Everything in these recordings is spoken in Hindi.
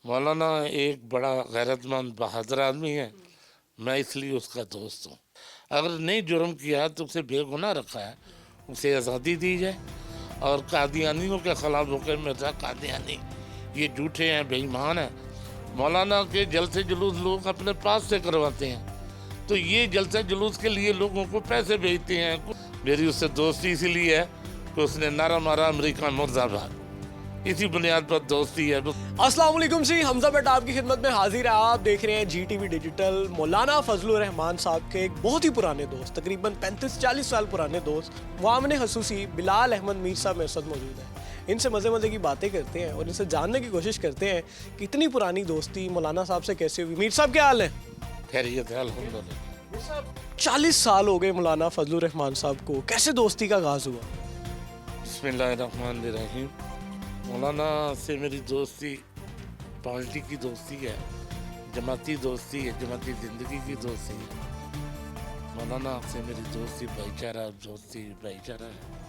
मौलाना एक बड़ा गैरतमंद बहादुर आदमी है। मैं इसलिए उसका दोस्त हूँ। अगर नहीं जुर्म किया तो उसे बेगुनाह रखा है, उसे आज़ादी दी जाए। और कादियानियों के खिलाफ होकर मिर्जा कादियानी ये झूठे हैं, बेईमान हैं। मौलाना के जलसे जुलूस लोग अपने पास से करवाते हैं, तो ये जलसे जुलूस के लिए लोगों को पैसे भेजते हैं। मेरी उससे दोस्ती इसीलिए है कि उसने नारा मारा अमेरिका मुर्दाबाद, इसी बुनियाद पर दोस्ती है। अस्सलाम वालेकुम जी, हमजा भट्ट आपकी खिदमत में हाजिर है। आप देख रहे हैं GTV डिजिटल। मौलाना फजलुर रहमान साहब के एक बहुत ही पुराने दोस्त, तकरीबन 35-40 साल पुराने दोस्त वामन हसूसी बिलाल अहमद मीर साहब मेरे साथ मौजूद हैं। इनसे मज़े की बातें करते हैं और इनसे जानने की कोशिश करते हैं कि इतनी पुरानी दोस्ती मौलाना साहब से कैसे हुई। मीर साहब क्या हाल है? खैरियत है अल्हम्दुलिल्लाह। 40 साल हो गए मौलाना फजलुर रहमान साहब को, कैसे दोस्ती का आगाज़ हुआ? बिस्मिल्लाहिर्रहमानिर्रहीम। मौलाना से मेरी दोस्ती पार्टी की दोस्ती है, जमाती दोस्ती है, जमाती ज़िंदगी की दोस्ती है। मौलाना से मेरी दोस्ती भाईचारा है।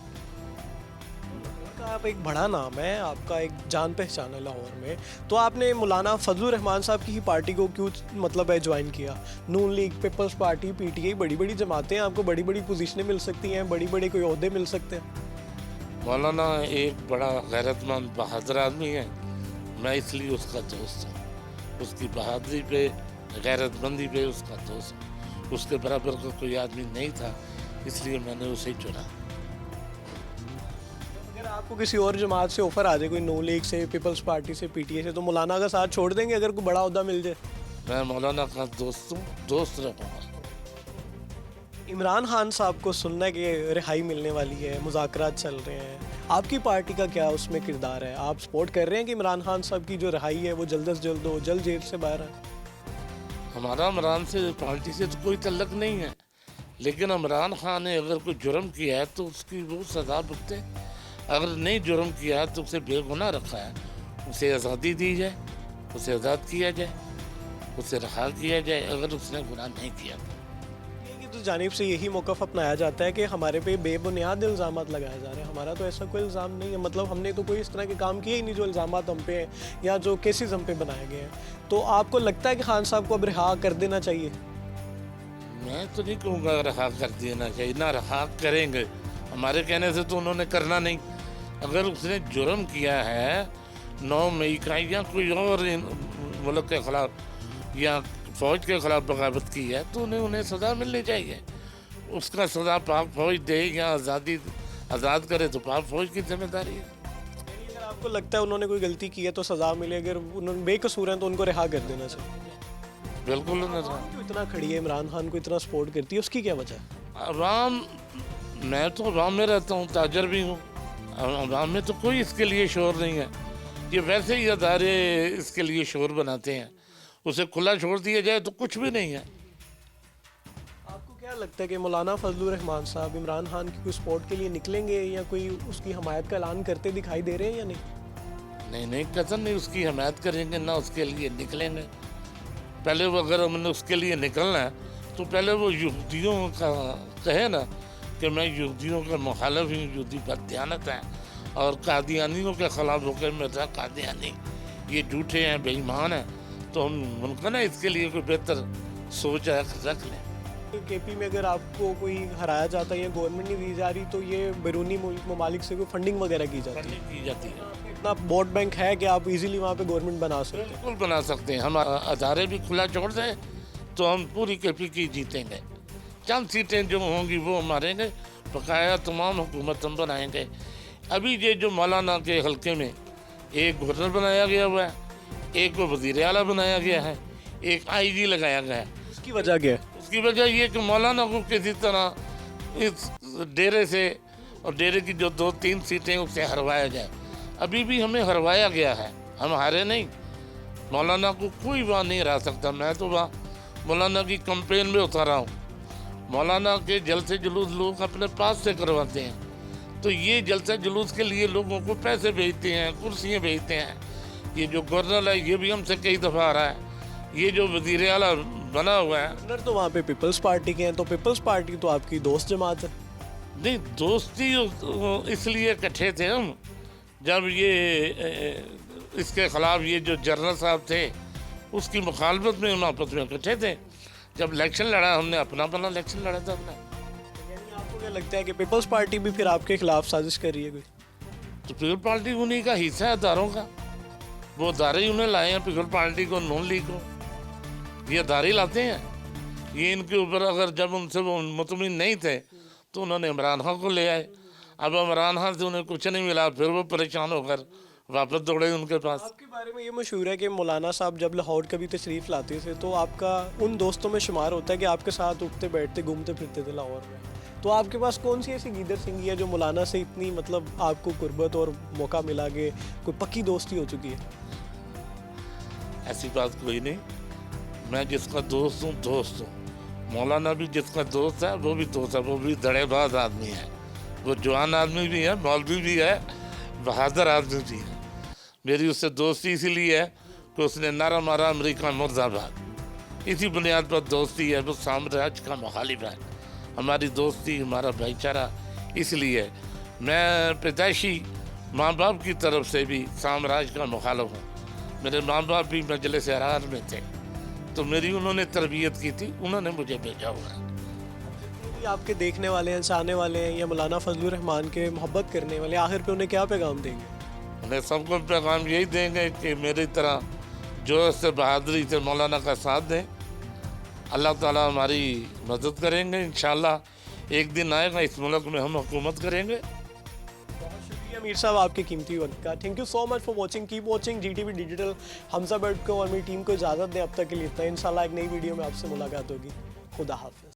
का आप एक बड़ा नाम है, आपका एक जान पहचान है लाहौर में, तो आपने मौलाना फजलुर रहमान साहब की ही पार्टी को क्यों मतलब है ज्वाइन किया? नून लीग, पीपल्स पार्टी, PTI, बड़ी बड़ी जमातें हैं, आपको बड़ी बड़ी पोजीशनें मिल सकती हैं, बड़ी बड़े कोई ओहदे मिल सकते हैं। मौलाना एक बड़ा गैरतमंद बहादुर आदमी है। मैं इसलिए उसका दोस्त हूँ। उसकी बहादुरी पे, गैरतमंदी पे उसका दोस्त हूँ। उसके बराबर का कोई आदमी नहीं था, इसलिए मैंने उसे चुना। अगर आपको किसी और जमात से ऑफर आ जाए, कोई नून लीग से, पीपल्स पार्टी से, PTI से, तो मौलाना का साथ छोड़ देंगे अगर कोई बड़ा ओहदा मिल जाए? मैं मौलाना का दोस्त हूँ, दोस्त रहूँगा। इमरान खान साहब को सुनना है कि रिहाई मिलने वाली है, मुज़ाकरात चल रहे हैं, आपकी पार्टी का क्या उसमें किरदार है? आप सपोर्ट कर रहे हैं कि इमरान खान साहब की जो रिहाई है वो जल्द से जल्द हो, जल्द जेल से बाहर आए? हमारा इमरान से, पार्टी से तो कोई तल्लक नहीं है, लेकिन इमरान खान ने अगर कोई जुर्म किया है तो उसकी वो सज़ा भुगते। अगर नहीं जुर्म किया है तो उसे बेगुनाह रखा है, उसे आज़ादी दी जाए, उसे आज़ाद किया जाए, उसे रहा किया जाए अगर उसने गुनाह नहीं किया तो। तो जानिब से यही मौक़िफ़ अपनाया जाता है कि हमारे पे बेबुनियाद इल्ज़ामात लगाए जा रहे हैं। हमारा तो ऐसा कोई इल्ज़ाम नहीं है, मतलब हमने तो कोई इस तरह के काम किए ही नहीं जो इल्ज़ामात हम पे हैं या जो केसेस हम पे बनाए गए हैं। तो आपको लगता है कि खान साहब को अब रिहा कर देना चाहिए? मैं तो नहीं कहूँगा रहा कर देना चाहिए, ना रहा करेंगे। हमारे कहने से तो उन्होंने करना नहीं। अगर उसने जुर्म किया है 9 मई का या कोई और मुल्क के ख़िलाफ़ या फ़ौज के ख़िलाफ़ बगावत की है तो उन्हें सज़ा मिलनी चाहिए। उसका सज़ा पाक फ़ौज दे या आज़ाद करे तो पाक फ़ौज की जिम्मेदारी है। अगर आपको लगता है उन्होंने कोई गलती की है तो सज़ा मिले, अगर उन्होंने बेकसूर हैं तो उनको रिहा कर देना चाहिए? बिल्कुल उन्हें जो इतना खड़ी है, इमरान खान को इतना सपोर्ट करती है, उसकी क्या वजह है? अवाम, मैं तो अवाम में रहता हूँ, ताजर भी हूँ। अवाम में तो कोई इसके लिए शोर नहीं है। ये वैसे ही अदारे इसके लिए शोर बनाते हैं। उसे खुला छोड़ दिया जाए तो कुछ भी नहीं है। आपको क्या लगता है कि मौलाना फजलुर रहमान साहब इमरान खान की कोई सपोर्ट के लिए निकलेंगे या कोई उसकी हमायत का ऐलान करते दिखाई दे रहे हैं या नहीं? नहीं, कतई नहीं उसकी हमायत करेंगे, ना उसके लिए निकलेंगे। पहले वो, अगर हमने उसके लिए निकलना है तो पहले वो यहूदियों का कहे ना कि मैं यहूदियों का मुखालिफ हूँ, यहूदी बददियानत हैं और कादियानियों के ख़िलाफ़ होकर मिर्जा कादियानी ये झूठे हैं, बेईमान हैं, तो हम मुमकिन है इसके लिए कोई बेहतर सोच रख लें। KP में अगर आपको कोई हराया जाता है या गवर्नमेंट नहीं दी जा रही तो ये बैरूनी ममालिक से कोई फंडिंग वगैरह की जाती है? की जाती है। इतना वोट बैंक है कि आप इजीली वहाँ पे गवर्नमेंट बना सकते हैं? बिल्कुल बना सकते हैं। हम अदारे भी खुला छोड़ दें तो हम पूरी KP की जीतेंगे। चंद सीटें जो होंगी वो हमारे, बकाया तमाम हुकूमत हम बनाएंगे। अभी ये जो मौलाना के हल्के में एक गवर्नर बनाया गया हुआ है, एक को वज़ीर आला बनाया गया है, एक IG लगाया गया है। उसकी वजह क्या है? उसकी वजह ये कि मौलाना को किसी तरह इस डेरे से और डेरे की जो 2-3 सीटें उससे हरवाया जाए। अभी भी हमें हरवाया गया है, हम हारे नहीं। मौलाना को कोई वहाँ नहीं हरा सकता। मैं तो वहाँ मौलाना की कंपेन में उतारा हूँ। मौलाना के जलसे जुलूस लोग अपने पास से करवाते हैं, तो ये जलसा जुलूस के लिए लोगों को पैसे भेजते हैं, कुर्सियाँ भेजते हैं। ये जो गवर्नर है ये भी हमसे कई दफ़ा आ रहा है। ये जो वज़ीर आला बना हुआ है, गवर्नर तो वहाँ पे पीपल्स पार्टी के हैं, तो पीपल्स पार्टी तो आपकी दोस्त जमात है। नहीं दोस्ती इसलिए इकट्ठे थे हम जब ये इसके ख़िलाफ़ ये जो जनरल साहब थे उसकी मुखालफत में हम आपस में इकट्ठे थे। जब इलेक्शन लड़ा हमने अपना अपना इलेक्शन लड़ा था हमने। यानी आपको क्या लगता है कि पीपल्स पार्टी भी फिर आपके खिलाफ साजिश कर रही है कोई? तो पीपल पार्टी उन्हीं का हिस्सा है अदारों का, वो अदारे ही उन्हें लाए हैं, पीपल पार्टी को, नून लीग को, ये अदारे ही लाते हैं। ये इनके ऊपर अगर जब उनसे वो मुतमिन नहीं थे तो उन्होंने इमरान खान को ले आए। अब इमरान खान से उन्हें कुछ नहीं मिला, फिर वो परेशान होकर वापस दौड़े उनके पास। आपके बारे में ये मशहूर है कि मौलाना साहब जब लाहौर कभी तशरीफ़ लाते थे तो आपका उन दोस्तों में शुमार होता है कि आपके साथ उठते बैठते घूमते फिरते थे लाहौर में। तो आपके पास कौन सी ऐसी गीदर सिंगी है जो मौलाना से इतनी मतलब आपको कुर्बत और मौका मिला के कोई पक्की दोस्ती हो चुकी है? ऐसी बात कोई नहीं, मैं जिसका दोस्त हूँ दोस्त हूँ। मौलाना भी जिसका दोस्त है वो भी दोस्त है, वो भी धड़ेबाज आदमी है, वो जवान आदमी भी है, मौलवी भी है, बहादुर आदमी भी है। मेरी उससे दोस्ती इसीलिए है कि उसने नारा मारा अमेरिका मुर्दाबाद, इसी बुनियाद पर दोस्ती है। वो साम्राज्य का मुखालिफ है। हमारी दोस्ती, हमारा भाईचारा इसलिए। मैं पैदाइशी माँ बाप की तरफ से भी साम्राज्य का मुखालिफ हूँ। मेरे माँ बाप भी मजलिस अरार में थे, तो मेरी उन्होंने तरबियत की थी, उन्होंने मुझे भेजा हुआ है। ये आपके देखने वाले हैं, चाहने वाले हैं या मौलाना फजलुर रहमान के मोहब्बत करने वाले, आखिर पे उन्हें क्या पैगाम देंगे? उन्हें सबको पैगाम यही देंगे कि मेरी तरह जोश से, बहादुरी से मौलाना का साथ दें। अल्लाह ताला हमारी मदद करेंगे इंशाअल्लाह। एक दिन आएगा इस मुल्क में हम हुकूमत करेंगे। बहुत शुक्रिया मीर साहब आपके कीमती वक्त का। Thank you so much for watching, keep watching GTV digital. Hamza but को और मेरी टीम को इजाज़त दें अब तक के लिए। इतना इंशाल्लाह एक नई वीडियो में आपसे मुलाकात होगी। खुदा हाफिज़।